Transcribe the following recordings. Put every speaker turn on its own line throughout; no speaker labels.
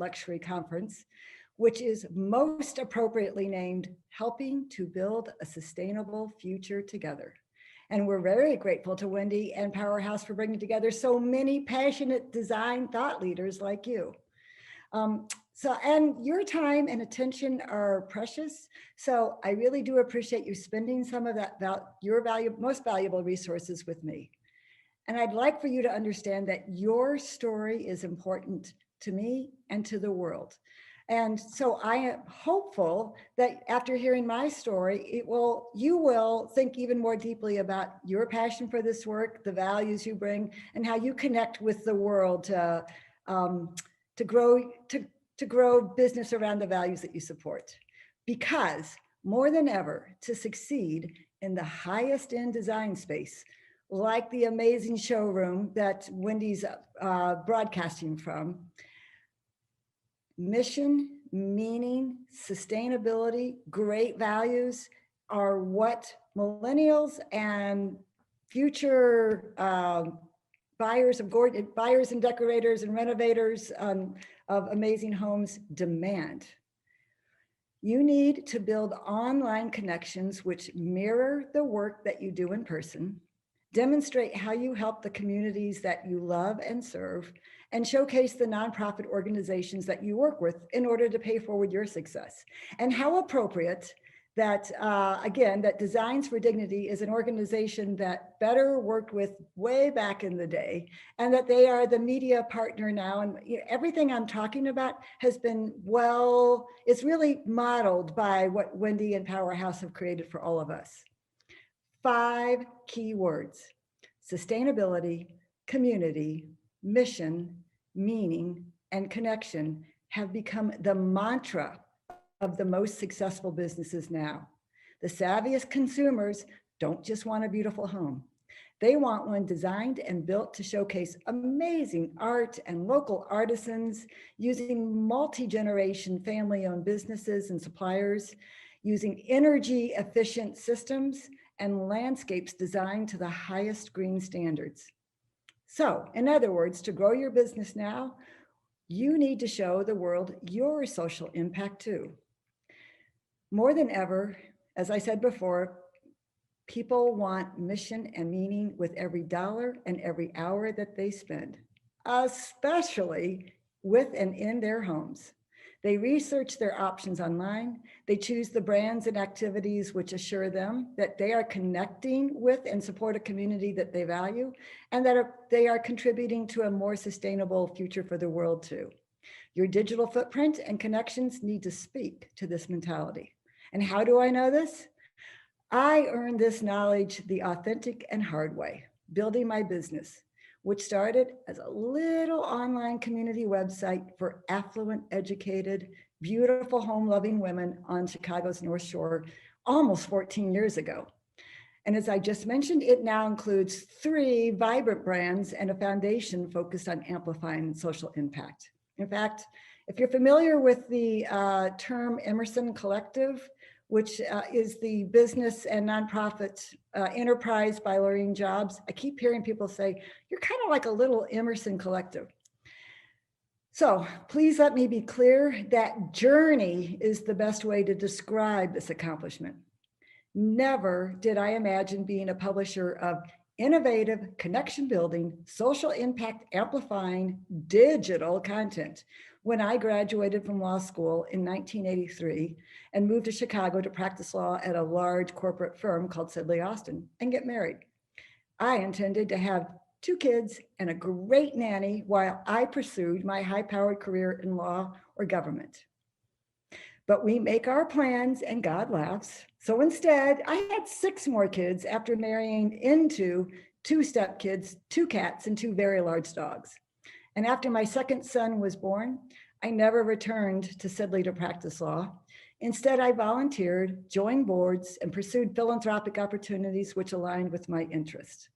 luxury conference, which is most appropriately named Helping to Build a Sustainable Future Together. And we're very grateful to Wendy and PowerHouse for bringing together so many passionate design thought leaders like you. And your time and attention are precious. So I really do appreciate you spending some of that, your most valuable resources with me. And I'd like for you to understand that your story is important to me and to the world. And so I am hopeful that after hearing my story, you will think even more deeply about your passion for this work, the values you bring, and how you connect with the world to grow business around the values that you support. Because more than ever, to succeed in the highest end design space, like the amazing showroom that Wendy's broadcasting from, mission, meaning, sustainability, great values are what millennials and future buyers and decorators and renovators of amazing homes demand. You need to build online connections which mirror the work that you do in person, demonstrate how you help the communities that you love and serve, and showcase the nonprofit organizations that you work with in order to pay forward your success. And how appropriate that, again, that Designs for Dignity is an organization that Better worked with way back in the day, and that they are the media partner now. And everything I'm talking about has been, it's really modeled by what Wendy and PowerHouse have created for all of us. 5 key words: sustainability, community, mission, meaning, and connection have become the mantra of the most successful businesses now. The savviest consumers don't just want a beautiful home. They want one designed and built to showcase amazing art and local artisans, using multi-generation family-owned businesses and suppliers, using energy efficient systems and landscapes designed to the highest green standards. So, in other words, to grow your business now, you need to show the world your social impact too. More than ever, as I said before, people want mission and meaning with every dollar and every hour that they spend, especially with and in their homes. They research their options online. They choose the brands and activities which assure them that they are connecting with and support a community that they value, and that they are contributing to a more sustainable future for the world too. Your digital footprint and connections need to speak to this mentality. And how do I know this? I earned this knowledge the authentic and hard way, building my business, which started as a little online community website for affluent, educated, beautiful home-loving women on Chicago's North Shore almost 14 years ago. And as I just mentioned, it now includes 3 vibrant brands and a foundation focused on amplifying social impact. In fact, if you're familiar with the term Emerson Collective, which is the business and nonprofit enterprise by Lorraine Jobs, I keep hearing people say, you're kind of like a little Emerson Collective. So please let me be clear that journey is the best way to describe this accomplishment. Never did I imagine being a publisher of innovative, connection building, social impact amplifying digital content when I graduated from law school in 1983 and moved to Chicago to practice law at a large corporate firm called Sidley Austin and get married. I intended to have 2 kids and a great nanny while I pursued my high-powered career in law or government. But we make our plans and God laughs. So instead, I had 6 more kids after marrying into 2 stepkids, 2 cats, and 2 very large dogs. And after my second son was born, I never returned to Sidley to practice law. Instead, I volunteered, joined boards, and pursued philanthropic opportunities which aligned with my interests.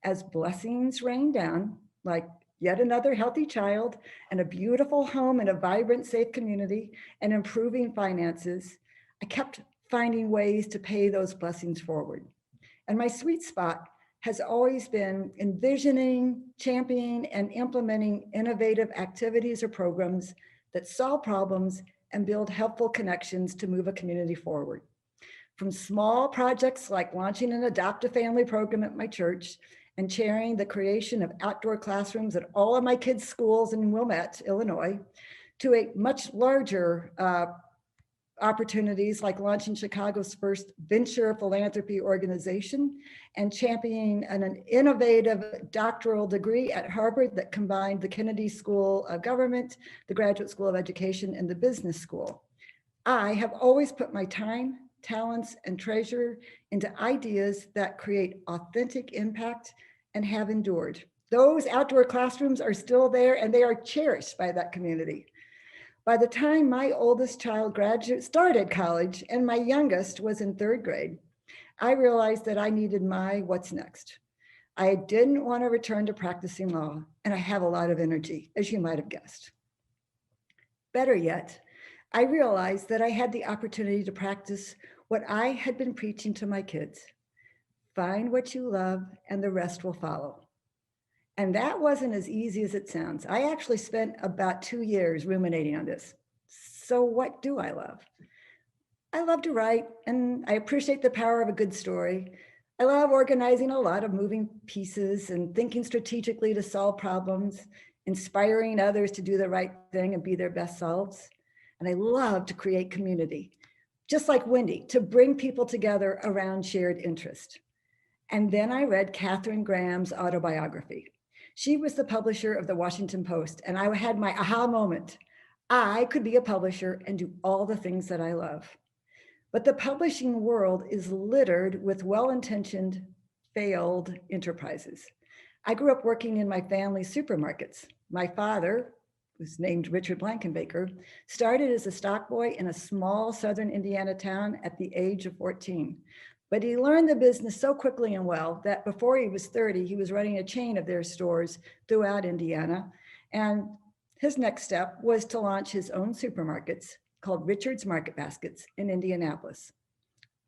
As blessings rained down, like yet another healthy child and a beautiful home in a vibrant, safe community and improving finances, I kept finding ways to pay those blessings forward. And my sweet spot has always been envisioning, championing, and implementing innovative activities or programs that solve problems and build helpful connections to move a community forward. From small projects like launching an adopt-a-family program at my church and chairing the creation of outdoor classrooms at all of my kids' schools in Wilmette, Illinois, to a much larger opportunities like launching Chicago's first venture philanthropy organization and championing an innovative doctoral degree at Harvard that combined the Kennedy School of Government, the Graduate School of Education, and the Business School. I have always put my time, talents, and treasure into ideas that create authentic impact and have endured. Those outdoor classrooms are still there and they are cherished by that community. By the time my oldest child started college and my youngest was in 3rd grade, I realized that I needed my what's next. I didn't want to return to practicing law, and I have a lot of energy, as you might have guessed. Better yet, I realized that I had the opportunity to practice what I had been preaching to my kids. Find what you love and the rest will follow. And that wasn't as easy as it sounds. I actually spent about 2 years ruminating on this. So what do I love? I love to write, and I appreciate the power of a good story. I love organizing a lot of moving pieces and thinking strategically to solve problems, inspiring others to do the right thing and be their best selves. And I love to create community, just like Wendy, to bring people together around shared interest. And then I read Katharine Graham's autobiography. She was the publisher of the Washington Post, and I had my aha moment. I could be a publisher and do all the things that I love. But the publishing world is littered with well-intentioned, failed enterprises. I grew up working in my family's supermarkets. My father, who's named Richard Blankenbaker, started as a stock boy in a small southern Indiana town at the age of 14. But he learned the business so quickly and well that before he was 30, he was running a chain of their stores throughout Indiana. And his next step was to launch his own supermarkets called Richard's Market Baskets in Indianapolis.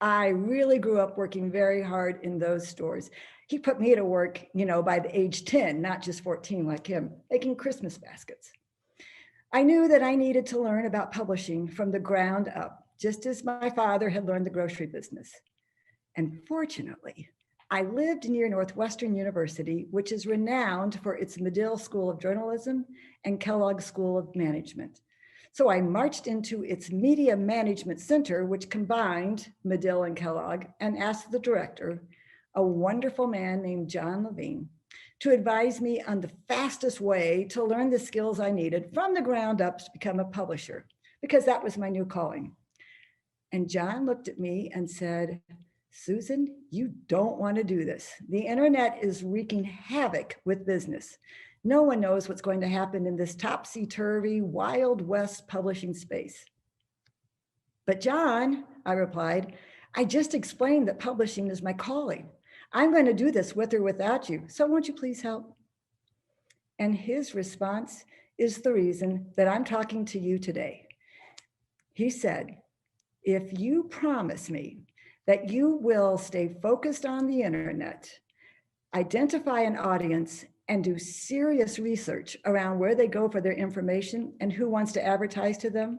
I really grew up working very hard in those stores. He put me to work, by the age 10, not just 14 like him, making Christmas baskets. I knew that I needed to learn about publishing from the ground up, just as my father had learned the grocery business. And fortunately, I lived near Northwestern University, which is renowned for its Medill School of Journalism and Kellogg School of Management. So I marched into its Media Management Center, which combined Medill and Kellogg, and asked the director, a wonderful man named John Levine, to advise me on the fastest way to learn the skills I needed from the ground up to become a publisher, because that was my new calling. And John looked at me and said, Susan, you don't want to do this. The internet is wreaking havoc with business. No one knows what's going to happen in this topsy-turvy, Wild West publishing space. But John, I replied, I just explained that publishing is my calling. I'm going to do this with or without you, so won't you please help? And his response is the reason that I'm talking to you today. He said, if you promise me that you will stay focused on the internet, identify an audience, and do serious research around where they go for their information and who wants to advertise to them,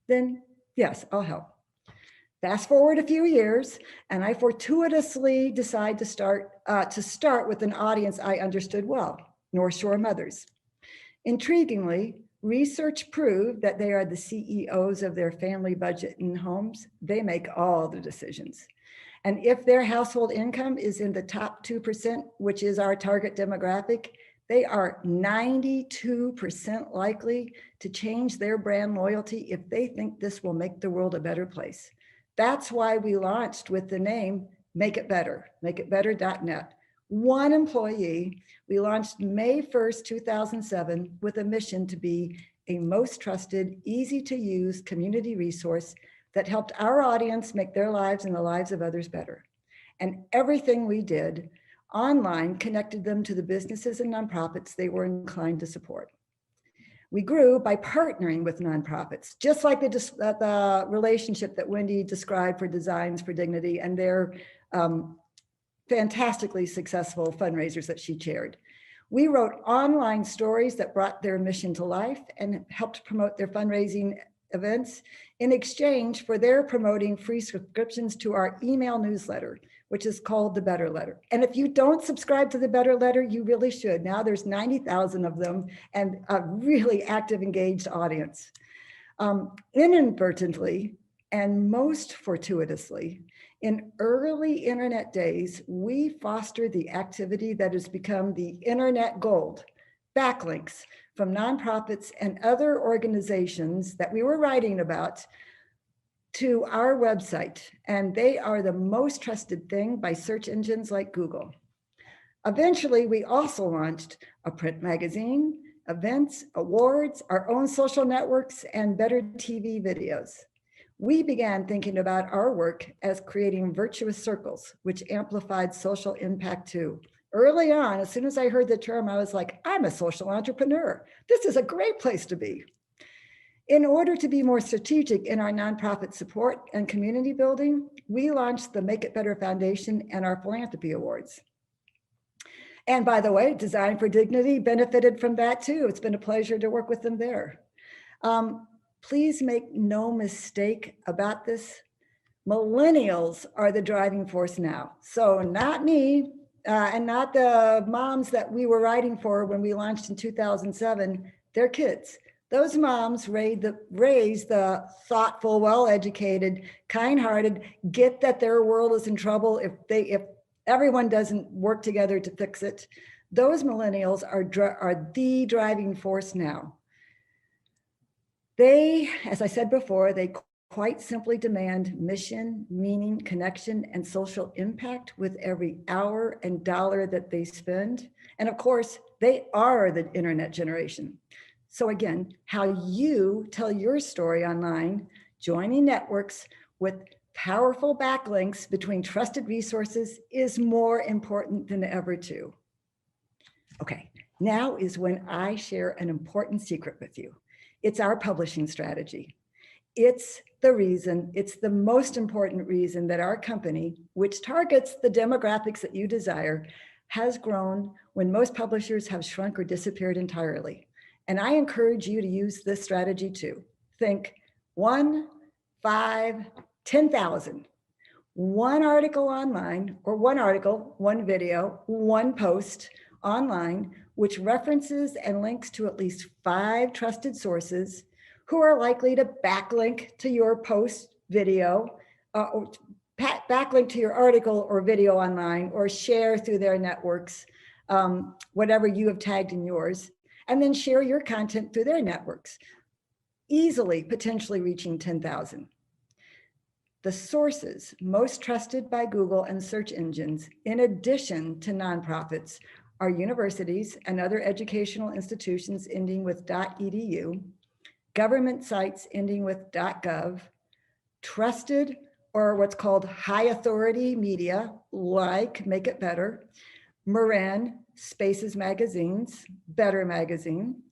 then yes, I'll help. Fast forward a few years, and I fortuitously decide to start with an audience I understood well, North Shore mothers. Intriguingly, research proved that they are the CEOs of their family budget and homes. They make all the decisions. And if their household income is in the top 2%, which is our target demographic, they are 92% likely to change their brand loyalty if they think this will make the world a better place. That's why we launched with the name Make It Better, makeitbetter.net. One employee. We launched May 1st, 2007 with a mission to be a most trusted, easy to use community resource that helped our audience make their lives and the lives of others better. And everything we did online connected them to the businesses and nonprofits they were inclined to support. We grew by partnering with nonprofits, just like the relationship that Wendy described for Designs for Dignity and their fantastically successful fundraisers that she chaired. We wrote online stories that brought their mission to life and helped promote their fundraising events in exchange for their promoting free subscriptions to our email newsletter, which is called the Better Letter. And if you don't subscribe to the Better Letter, you really should. Now there's 90,000 of them and a really active, engaged audience. Inadvertently, and most fortuitously, in early internet days, we fostered the activity that has become the internet gold, backlinks from nonprofits and other organizations that we were writing about to our website. And they are the most trusted thing by search engines like Google. Eventually, we also launched a print magazine, events, awards, our own social networks, and better TV videos. We began thinking about our work as creating virtuous circles, which amplified social impact too. Early on, as soon as I heard the term, I was like, I'm a social entrepreneur. This is a great place to be. In order to be more strategic in our nonprofit support and community building, we launched the Make It Better Foundation and our philanthropy awards. And by the way, Design for Dignity benefited from that too. It's been a pleasure to work with them there. Please make no mistake about this. Millennials are the driving force now. So not me and not the moms that we were writing for when we launched in 2007, they're kids. Those moms raise the thoughtful, well-educated, kind-hearted, get that their world is in trouble if everyone doesn't work together to fix it. Those millennials are the driving force now. They, as I said before, they quite simply demand mission, meaning, connection, and social impact with every hour and dollar that they spend. And of course, they are the internet generation. So again, how you tell your story online, joining networks with powerful backlinks between trusted resources is more important than ever too. Okay, now is when I share an important secret with you. It's our publishing strategy. It's the most important reason that our company, which targets the demographics that you desire, has grown when most publishers have shrunk or disappeared entirely. And I encourage you to use this strategy too. Think 1, 5, 10,000. One article online, or one article, one video, one post online, which references and links to at least 5 trusted sources who are likely to backlink to your post video, or backlink to your article or video online, or share through their networks, whatever you have tagged in yours, and then share your content through their networks, easily potentially reaching 10,000. The sources most trusted by Google and search engines, in addition to nonprofits, are universities and other educational institutions ending with .edu, government sites ending with .gov, trusted or what's called high authority media like Make It Better, Marin, Spaces magazines, Better magazine,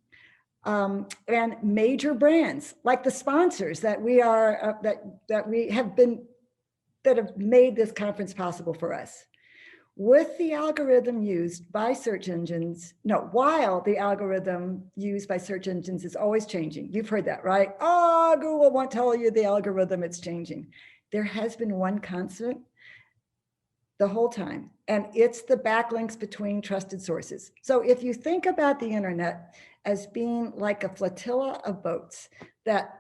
and major brands like the sponsors that we are that have made this conference possible for us. With the algorithm used by search engines, while the algorithm used by search engines is always changing. You've heard that, right? Oh, Google won't tell you the algorithm, it's changing. There has been one constant the whole time, and it's the backlinks between trusted sources. So if you think about the internet as being like a flotilla of boats that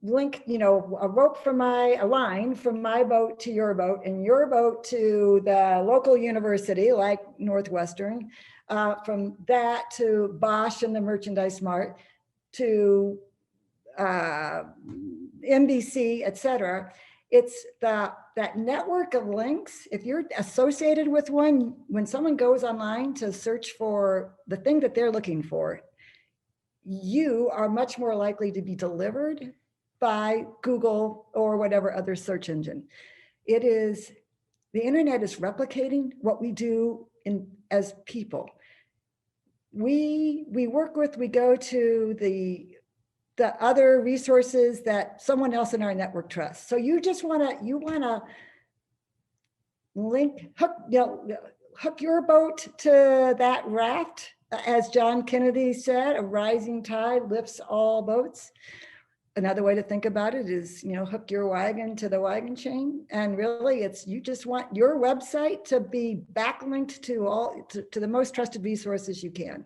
link, a line from my boat to your boat, and your boat to the local university like Northwestern, from that to Bosch and the Merchandise Mart, to NBC, et cetera. It's that network of links. If you're associated with one, when someone goes online to search for the thing that they're looking for, you are much more likely to be delivered by Google or whatever other search engine. The internet is replicating what we do as people. We go to the other resources that someone else in our network trusts. So you just wanna hook your boat to that raft. As John Kennedy said, a rising tide lifts all boats. Another way to think about it is, hook your wagon to the wagon chain. And really you just want your website to be backlinked to the most trusted resources you can.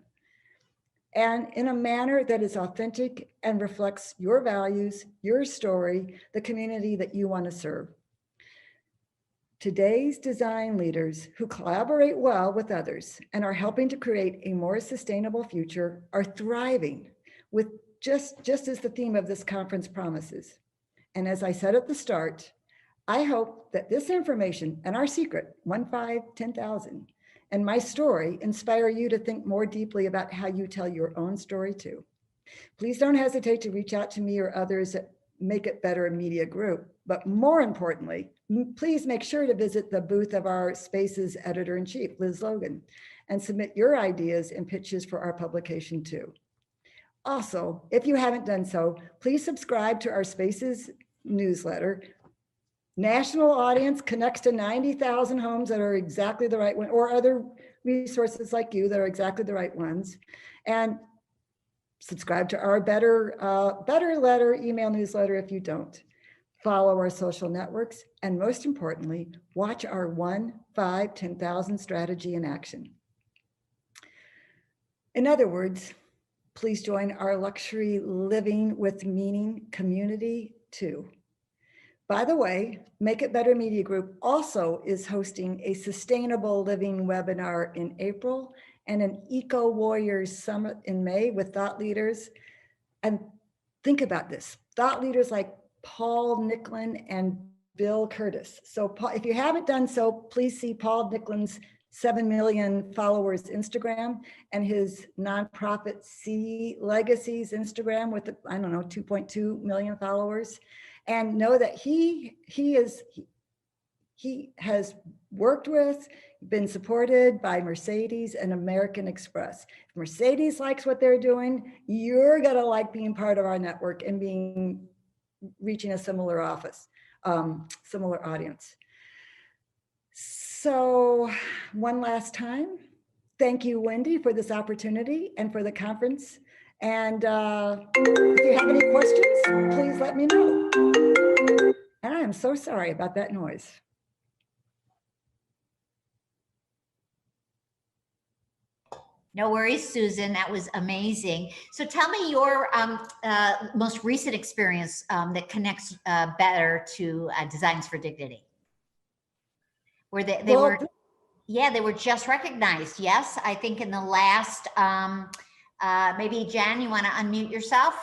And in a manner that is authentic and reflects your values, your story, the community that you want to serve. Today's design leaders who collaborate well with others and are helping to create a more sustainable future are thriving with just as the theme of this conference promises. And as I said at the start, I hope that this information and our secret, 1, 5, 10,000, and my story inspire you to think more deeply about how you tell your own story too. Please don't hesitate to reach out to me or others at Make It Better Media Group. But more importantly, please make sure to visit the booth of our Spaces Editor-in-Chief, Liz Logan, and submit your ideas and pitches for our publication too. Also, if you haven't done so, please subscribe to our Spaces newsletter. National audience connects to 90,000 homes that are exactly the right one, or other resources like you that are exactly the right ones. And subscribe to our Better Letter email newsletter if you don't. Follow our social networks, and most importantly, watch our 1, 5, 10,000 strategy in action. In other words, please join our Luxury Living with Meaning community too. By the way, Make It Better Media Group also is hosting a sustainable living webinar in April and an Eco Warriors Summit in May with thought leaders. And think about this, thought leaders like Paul Nicklin and Bill Curtis. So if you haven't done so, please see Paul Nicklin's 7 million followers Instagram and his nonprofit C Legacies Instagram with, 2.2 million followers. And know that he has worked with, been supported by Mercedes and American Express. If Mercedes likes what they're doing, you're gonna like being part of our network and reaching a similar audience. So one last time, thank you, Wendy, for this opportunity and for the conference. And if you have any questions, please let me know. And I am so sorry about that noise.
No worries, Susan. That was amazing. So tell me your most recent experience that connects better to Designs for Dignity. Where they were just recognized. Yes, I think in the last, maybe Jen, you want to unmute yourself?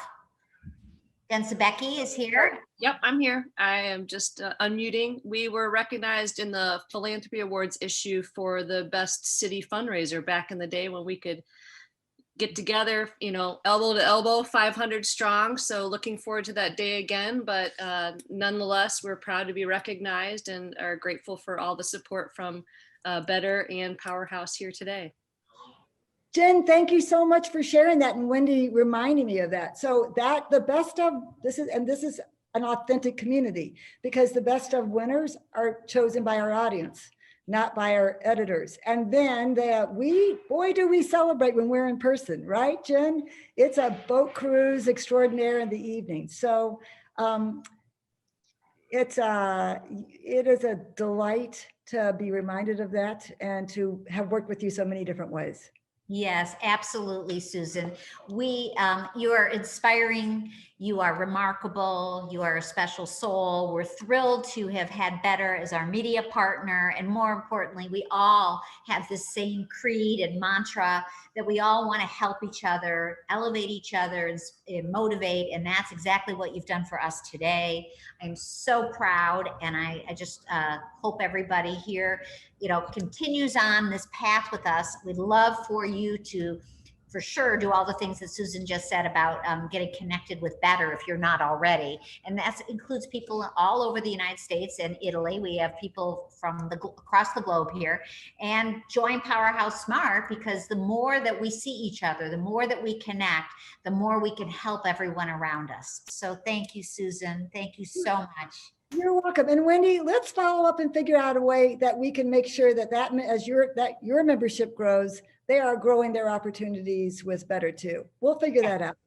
Jen Sebecki is here.
Yep, I'm here. I am just unmuting. We were recognized in the Philanthropy Awards issue for the best city fundraiser back in the day when we could get together, elbow to elbow, 500 strong. So looking forward to that day again. But nonetheless, we're proud to be recognized and are grateful for all the support from Better and PowerHouse here today.
Jen, thank you so much for sharing that, and Wendy reminding me of that. So this is an authentic community, because the best of winners are chosen by our audience, not by our editors. And then boy, do we celebrate when we're in person, right, Jen? It's a boat cruise extraordinaire in the evening. So it is a delight to be reminded of that and to have worked with you so many different ways.
Yes, absolutely, Susan. You are inspiring. You are remarkable. You are a special soul. We're thrilled to have had Better as our media partner. And more importantly, we all have this same creed and mantra that we all want to help each other, elevate each other, and motivate. And that's exactly what you've done for us today. I'm so proud. And I just hope everybody here, continues on this path with us. We'd love for you to, for sure, do all the things that Susan just said about getting connected with Better if you're not already. And that includes people all over the United States and Italy. We have people from across the globe here. And join PowerHouse Smart, because the more that we see each other, the more that we connect, the more we can help everyone around us. So thank you, Susan. Thank you so much.
You're welcome. And Wendy, let's follow up and figure out a way that we can make sure that as your membership grows, they are growing their opportunities with Better too. We'll figure that out.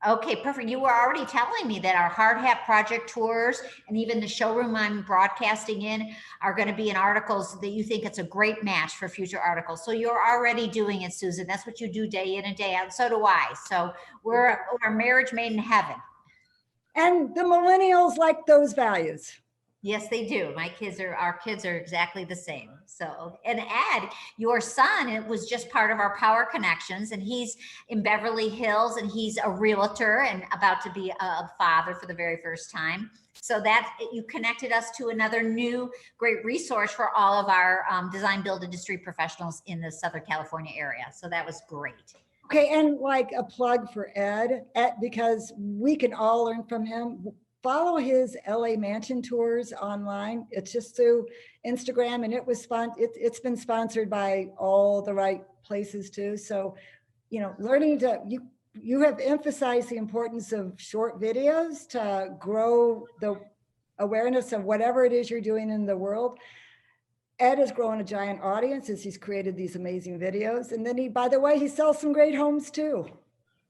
Okay, perfect. You were already telling me that our hard hat project tours and even the showroom I'm broadcasting in are going to be in articles that you think it's a great match for future articles. So you're already doing it, Susan. That's what you do day in and day out. So do I. So we're marriage made in heaven.
And the millennials like those values.
Yes, they do. Our kids are exactly the same. So, and Ed, your son, it was just part of our Power Connections, and he's in Beverly Hills, and he's a realtor and about to be a father for the very first time. So that you connected us to another new great resource for all of our design build industry professionals in the Southern California area. So that was great.
Okay, and like a plug for Ed, because we can all learn from him. Follow his LA mansion tours online. It's just through Instagram, and it's been sponsored by all the right places too. So, learning you have emphasized the importance of short videos to grow the awareness of whatever it is you're doing in the world. Ed has grown a giant audience as he's created these amazing videos. And then by the way, he sells some great homes too.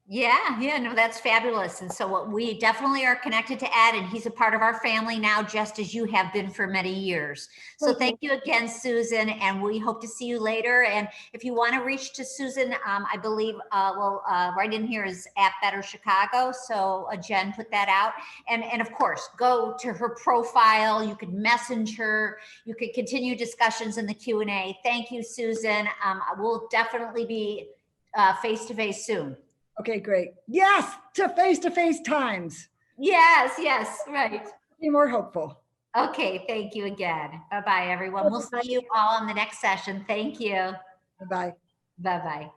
Yeah, no, that's fabulous. And so we definitely are connected to Ed, and he's a part of our family now, just as you have been for many years. So thank you again, Susan, and we hope to see you later. And if you want to reach to Susan, I believe, right in here is at Better Chicago. So Jen put that out. And of course, go to her profile. You could message her. You could continue discussions in the Q&A. Thank you, Susan. We'll definitely be face-to-face soon.
Okay, great. Yes, to face-to-face times.
Yes, right.
Be more hopeful.
Okay, thank you again. Bye-bye, everyone. We'll see you all on the next session. Thank you.
Bye-bye.
Bye-bye.